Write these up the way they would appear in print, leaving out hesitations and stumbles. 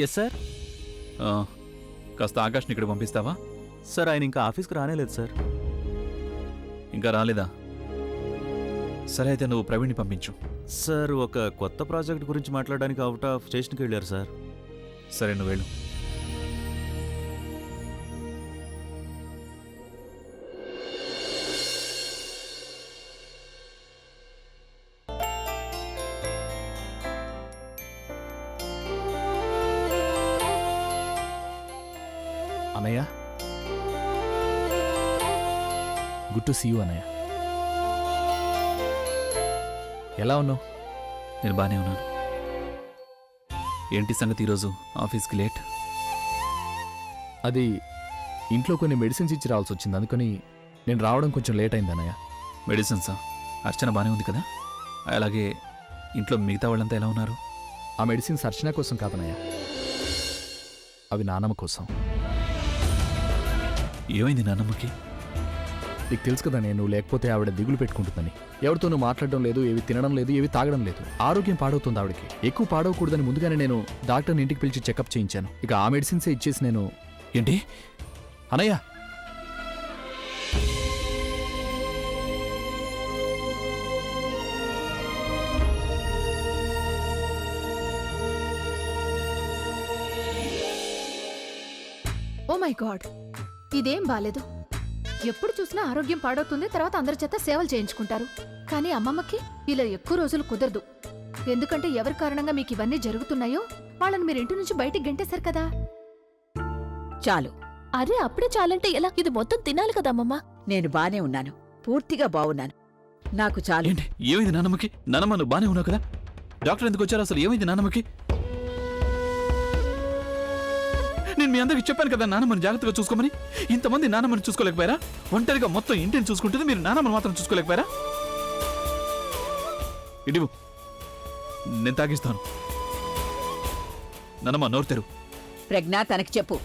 Yes sir. కాస్త ఆకాష్ని ఇక్కడ పంపిస్తావా? సార్ ఆయన ఇంకా ఆఫీస్కి రానేలేదు సార్. ఇంకా రాలేదా? సరే అయితే నువ్వు ప్రవీణ్ని పంపించు. సార్ ఒక కొత్త ప్రాజెక్ట్ గురించి మాట్లాడడానికి అవుట్ ఆఫ్ స్టేషన్కి వెళ్ళారు సార్. సరే నువ్వు వెళ్ళు. అన్నయ్య, గుడ్ టు సీ యూ అన్నయ్య. ఎలా ఉన్నావు? నేను బాగానే ఉన్నాను. ఏంటి సంగతి ఈరోజు ఆఫీస్కి లేట్? అది ఇంట్లో కొన్ని మెడిసిన్స్ ఇచ్చి రావాల్సి వచ్చింది, అందుకని నేను రావడం కొంచెం లేట్ అయింది అన్నయ్య. మెడిసిన్సా? అర్చన బాగానే ఉంది కదా? అలాగే ఇంట్లో మిగతా వాళ్ళంతా ఎలా ఉన్నారు? ఆ మెడిసిన్స్ అర్చన కోసం కాదన్నయ్య, అవి నానమ్మ కోసం. ఏమైంది నాన్నమ్మకి? నీకు తెలుసు కదా, నేను లేకపోతే ఆవిడ దిగులు పెట్టుకుంటుందని. ఎవరితోనూ మాట్లాడడం లేదు, ఏవి తినడం లేదు, ఏవి తాగడం లేదు. ఆరోగ్యం పాడవుతుంది ఆవిడకి. ఎక్కువ పాడవకూడదని ముందుగానే నేను డాక్టర్ని ఇంటికి పిలిచి చెకప్ చేయించాను. ఇక ఆ మెడిసిన్సే ఇచ్చేసి నేను... ఏంటి అన్నయ్య, ఓ మై గాడ్, ఇదేం బాలేదు. ఎప్పుడు చూసినా ఆరోగ్యం పాడవుతుంది, తర్వాత అందరి చేత సేవలు చేయించుకుంటారు. కానీ అమ్మమ్మకి ఇలా ఎక్కువ రోజులు కుదరదు. ఎందుకంటే ఎవరి కారణంగా మీకు ఇవన్నీ జరుగుతున్నాయో వాళ్ళని మీరు ఇంటి నుంచి బయటికి గెంటేశారు కదా. చాలు. అరే అప్పుడే చాలంటే ఎలా? ఇది మొత్తం తినాలి కదా అమ్మమ్మ. నేను బానే ఉన్నాను, పూర్తిగా బాగున్నాను. నాకు చాలు. ఏంటి ఏమైంది నాన్నమ్మకి? నాన్నమ్మ నువ్వు బాగానే ఉన్నావు కదా? డాక్టర్ ఎందుకు వచ్చారు అసలు? ఏమైంది నాన్నమ్మకి? నేను మీ అందరికి చెప్పాను కదా నాన్నమ్మని జాగ్రత్తగా చూసుకోమని. ఇంతమంది నాన్నమ్మని చూసుకోలేకపోయారా? ఒంటరిగా మొత్తం ఇంటిని చూసుకుంటుంది, మీరు నాన్నమ్మని మాత్రం చూసుకోలేకపోయారా? ఇడివు, నేను తాగిస్తాను. నాన్నమ్మ నోరు తెరు. ప్రజ్ఞ తనకి చెప్పు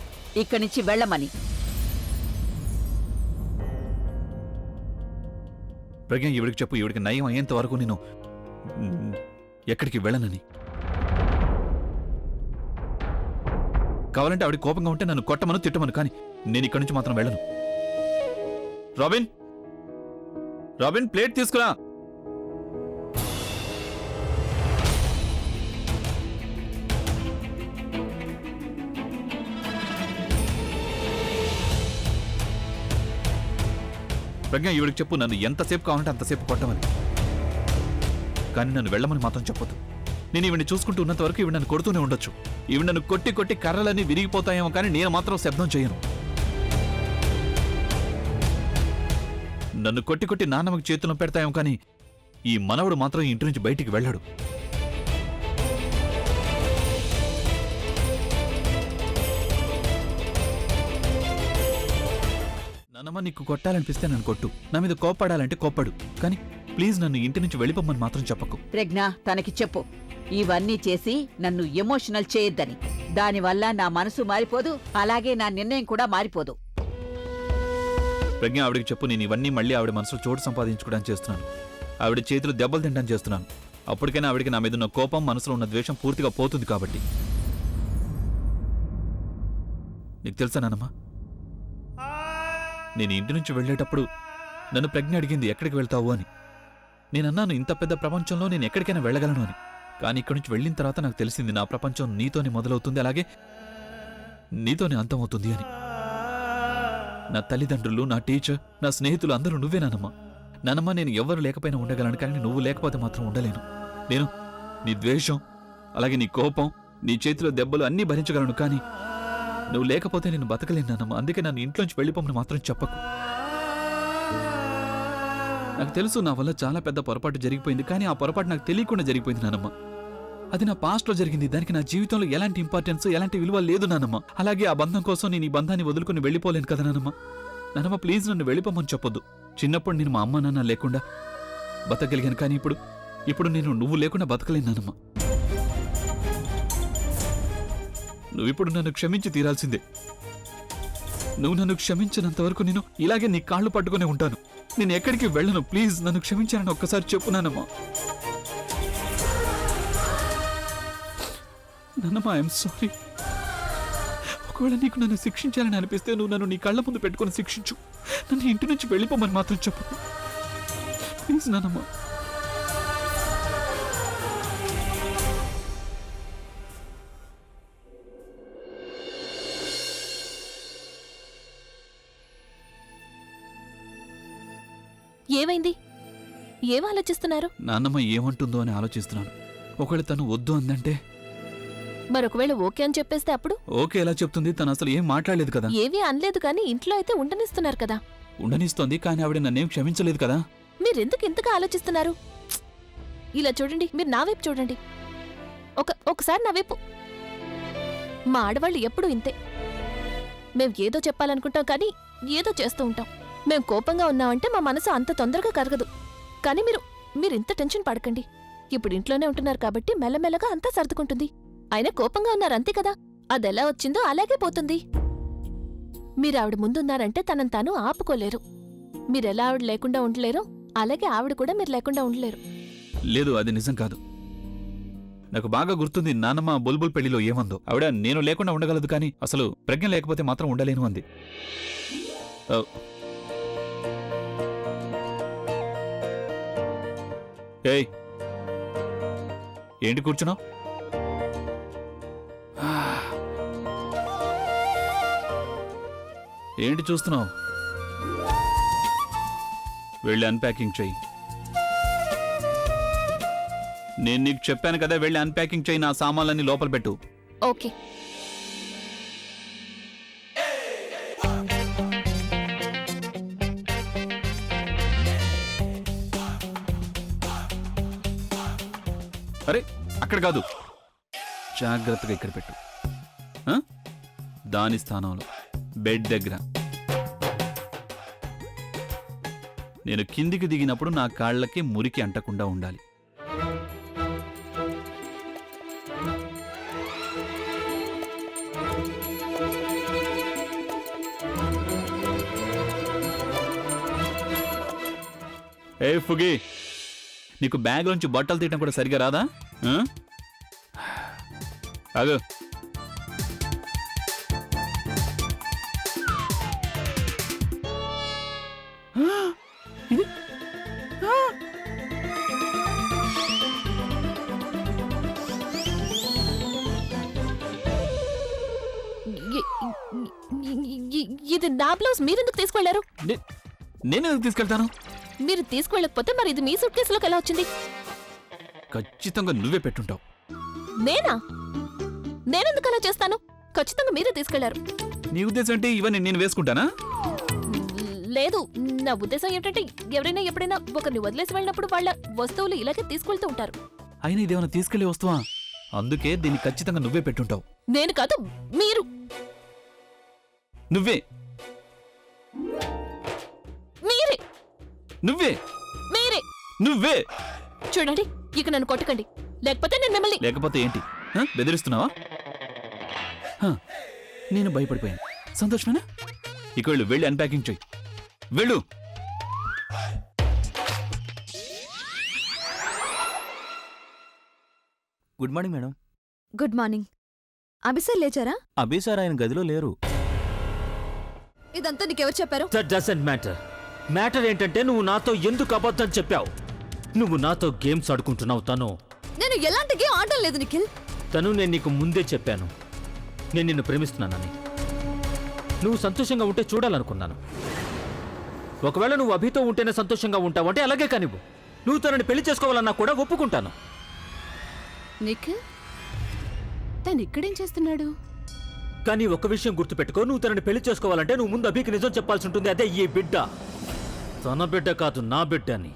ఇక్కడి నుంచి వెళ్ళమని. ప్రజ్ఞ ఈవిడికి చెప్పు, ఈవిడికి నయం అయ్యేంత వరకు నేను ఎక్కడికి వెళ్ళనని. కావాలంటే ఆవిడ కోపంగా ఉంటే నన్ను కొట్టమను తిట్టమను, కానీ నేను ఇక్కడి నుంచి మాత్రం వెళ్ళను. రాబిన్, రాబిన్ ప్లేట్ తీసుకురా. ప్రజ్ఞ ఈవిడికి చెప్పు నన్ను ఎంతసేపు కావాలంటే అంతసేపు కొట్టమని, కానీ నన్ను వెళ్ళమని మాత్రం చెప్పొద్దు. నేను ఈవిని చూసుకుంటూ ఉన్నంత వరకు ఈవిడ నన్ను కొడుతూనే ఉండొచ్చు. ఈవిడ నన్ను కొట్టి కొట్టి కర్రలన్నీ విరిగిపోతాయేమో, కానీ నేను మాత్రం శబ్దం చేయను. నన్ను కొట్టి కొట్టి నాన్నమ్మకి చేతులను పెడతాయేమో, కానీ ఈ మనవడు మాత్రం ఇంటి నుంచి బయటికి వెళ్ళాడు. నాన్నమ్మ నీకు కొట్టాలనిపిస్తే నన్ను కొట్టు, నా మీద కోప్పడాలంటే కోప్పడు, కానీ ప్లీజ్ నన్ను ఇంటి నుంచి వెళ్ళిపోమ్మని మాత్రం చెప్పకు. ప్రజ్ఞ తనకి చెప్పు ఇవన్నీ చేసి నన్ను ఎమోషనల్ చేయొద్దని. దానివల్ల నా మనసు మారిపోదు, అలాగే నా నిర్ణయం కూడా మారిపోదు. ప్రజ్ఞ ఆవిడికి చెప్పు నేను ఇవన్నీ మళ్ళీ ఆవిడ మనసులో చోటు సంపాదించుకోవడానికి చేస్తున్నాను. ఆవిడ చేతులు దెబ్బలు తినడానికి చేస్తున్నాను. అప్పటికైనా ఆవిడికి నా మీద ఉన్న కోపం, మనసులో ఉన్న ద్వేషం పూర్తిగా పోతుంది. కాబట్టి నీకు తెలుసా నాన్నమ్మ, నేను ఇంటి నుంచి వెళ్ళేటప్పుడు నన్ను ప్రజ్ఞ అడిగింది ఎక్కడికి వెళ్తావు అని. నేనన్నాను ఇంత పెద్ద ప్రపంచంలో నేను ఎక్కడికైనా వెళ్ళగలను అని. కానీ ఇక్కడి నుంచి వెళ్ళిన తర్వాత నాకు తెలిసింది నా ప్రపంచం నీతోనే మొదలవుతుంది, అలాగే నీతోనే అంతమవుతుంది అని. నా తల్లిదండ్రులు, నా టీచర్, నా స్నేహితులు అందరూ నువ్వే నానమ్మ. నానమ్మ నేను ఎవ్వరు లేకపోయినా ఉండగలను, కానీ నువ్వు లేకపోతే మాత్రం ఉండలేను. నేను నీ ద్వేషం, అలాగే నీ కోపం, నీ చేతిలో దెబ్బలు అన్నీ భరించగలను, కానీ నువ్వు లేకపోతే నేను బతకలేను నానమ్మ. అందుకే నన్ను ఇంట్లోంచి వెళ్ళిపోమని మాత్రం చెప్పకు. నాకు తెలుసు నా వల్ల చాలా పెద్ద పొరపాటు జరిగిపోయింది, కానీ ఆ పొరపాటు నాకు తెలియకుండా జరిగిపోయింది నానమ్మ. అది నా పాస్ట్లో జరిగింది. దానికి నా జీవితంలో ఎలాంటి ఇంపార్టెన్స్, ఎలాంటి విలువ లేదు నానమ్మ. అలాగే ఆ బంధం కోసం నేను ఈ బంధాన్ని వదులుకుని వెళ్ళిపోలేను కదా నానమ్మ. నానమ్మ ప్లీజ్ నన్ను వెళ్ళిపోమని చెప్పొద్దు. చిన్నప్పుడు నేను మా అమ్మ నాన్న లేకుండా బతకగలిగాను, కానీ ఇప్పుడు నేను నువ్వు లేకుండా బతకలేను నానమ్మ. నువ్విప్పుడు నన్ను క్షమించి తీరాల్సిందే. నువ్వు నన్ను క్షమించినంత వరకు నేను ఇలాగే నీ కాళ్ళు పట్టుకునే ఉంటాను. నేను ఎక్కడికి వెళ్ళను. ప్లీజ్ నన్ను క్షమించానని ఒక్కసారి చెప్పు నానమ్మా. నానమ్మ ఐఎమ్ సారీ. ఒకవేళ నీకు నన్ను శిక్షించాలని అనిపిస్తే నువ్వు నన్ను నీ కళ్ళ ముందు పెట్టుకొని శిక్షించు. నన్ను ఇంటి నుంచి వెళ్ళిపోమని మాత్రం చెప్పు ప్లీజ్ నానమ్మ. ఏమైంది? ఏం ఆలోచిస్తున్నారు? నాన్నమ్మ ఏమంటుందో అని ఆలోచిస్తున్నాను. ఒకవేళ తను వద్దు అందంటే? మరొకవేళ ఓకే అని చెప్పేస్తే అప్పుడు? ఓకే ఎలా చెప్తుంది? తను అసలు ఏం మాట్లాడలేదు కదా. ఏవీ అనలేదు కానీ ఇంట్లో అయితే ఉండనిస్తున్నారు కదా. ఉండనిస్తోంది కానీ ఆవిడ నన్నేం క్షమించలేదు కదా. మీరెందుకు ఇంతగా ఆలోచిస్తున్నారు? ఇలా చూడండి, మీరు నా వైపు చూడండి. ఒకసారి నా వైపు. మా ఆడవాళ్ళు ఎప్పుడూ ఇంతే. మేం ఏదో చెప్పాలనుకుంటాం కానీ ఏదో చేస్తూ ఉంటాం. మేం కోపంగా ఉన్నామంటే మా మనసు అంత తొందరగా కరగదు. కానీ మీరు ఇంత టెన్షన్ పడకండి. ఇప్పుడు ఇంట్లోనే ఉంటున్నారు కాబట్టి మెల్లమెల్లగా అంతా సర్దుకుంటుంది. అయినా కోపంగా ఉన్నారు అంతే కదా, అదెలా వచ్చిందో అలాగే పోతుంది. మీరు ఆవిడ ముందున్నారంటే తనను తాను ఆపుకోలేరు. మీరెలా ఆవిడ లేకుండా ఉండలేరు, అలాగే ఆవిడ కూడా మీరు లేకుండా ఉండలేరు. లేదు, అది నిజం కాదు. నాకు బాగా గుర్తుంది నానమ్మ బుల్బుల్ పెళ్లిలో ఏమందో. ఆవిడ నేను లేకుండా ఉండగలదు కానీ అసలు ప్రజ్ఞ లేకపోతే మాత్రం ఉండలేను అంది. ఏయ్, ఏంటి కూర్చున్నావు? ఏంటి చూస్తున్నావు? వెళ్ళి అన్ప్యాకింగ్ చెయ్యి. నేను నీకు చెప్పాను కదా, వెళ్ళి అన్ప్యాకింగ్ చెయ్యి. నా సామాన్లన్నీ లోపల పెట్టు. ఓకే. అరే, అక్కడ కాదు, జాగ్రత్తగా ఇక్కడ పెట్టు. దాని స్థానంలో బెడ్ దగ్గర. నేను కిందికి దిగినప్పుడు నా కాళ్ళకి మురికి అంటకుండా ఉండాలి. ఏ ఫుగి, నీకు బ్యాగ్లోంచి బట్టలు తీయటం కూడా సరిగా రాదా? ఆగు. ఇది నా బ్లౌజ్ మీరెందుకు తీసుకెళ్లారు? నేను ఎందుకు తీసుకెళ్తాను? మీరు తీసుకువెళ్ళకపోతే మరి ఇది మీ సూట్ కేసులోకి ఎలా వచ్చింది? ఖచ్చితంగా నువ్వే పెట్టుంటావు. నేనా? నేనెందుకు అలా చేస్తాను? ఖచ్చితంగా మీరే తీసుకెళ్లారు. నీ ఉద్దేశం అంటే ఇవన్నీ నేను వేసుకుంటానా? లేదు, నా ఉద్దేశం ఏంటంటే ఎవరైనా ఎప్పుడైనా ఒకరిని వదిలేసి వెళ్ళినప్పుడు వాళ్ళ వస్తువులు ఇలాగే తీసుకెళ్తూ ఉంటారు. అయినా ఇదేమైనా తీసుకెళ్లే వస్తువా? అందుకే దీన్ని ఖచ్చితంగా నువ్వే పెట్టుంటావు. నేను కాదు, మీరు. నువ్వే మీరే నువ్వే మీరే నువ్వే. చూడండి, ఇక నన్ను కొట్టకండి, లేకపోతే నేను మిమ్మల్ని. లేకపోతే ఏంటి? బెదిరిస్తున్నావా? నేను భయపడిపోయాను. సంతోషమేనా? ఇక వెళ్ళి అన్ప్యాకింగ్ చెయ్యి. వెళ్ళు. Good morning madam. Good morning. Abhi sir లేచారా? అభి సార్ ఆయన గదిలో లేరు. ఇదంతా నీకెవరు చెప్పారు? That doesn't matter. మ్యాటర్ ఏంటంటే నువ్వు నాతో ఎందుకు అబద్ధం చెప్పావు? నువ్వు నాతో గేమ్స్ ఆడుకుంటున్నావు. నేను ఎలాంటి గేమ్ ఆడడం లేదు నిఖిల్. నేను నీకు ముందే చెప్పాను నేను నిన్ను ప్రేమిస్తున్నానని. నువ్వు సంతోషంగా ఉంటే చూడాలనుకున్నాను. ఒకవేళ నువ్వు అభితో ఉంటేనే సంతోషంగా ఉంటావంటే అలాగే కానివ్వు. నువ్వు తనని పెళ్లి చేసుకోవాలన్నా కూడా ఒప్పుకుంటాను. నిఖిల్, తను ఇక్కడేం చేస్తున్నాడు? కానీ ఒక్క విషయం గుర్తుపెట్టుకో, నువ్వు తనని పెళ్లి చేసుకోవాలంటే నువ్వు ముందు అభికి నిజం చెప్పాల్సి ఉంటుంది. అదే ఈ బిడ్డ తన బిడ్డ కాదు, నా బిడ్డ అని.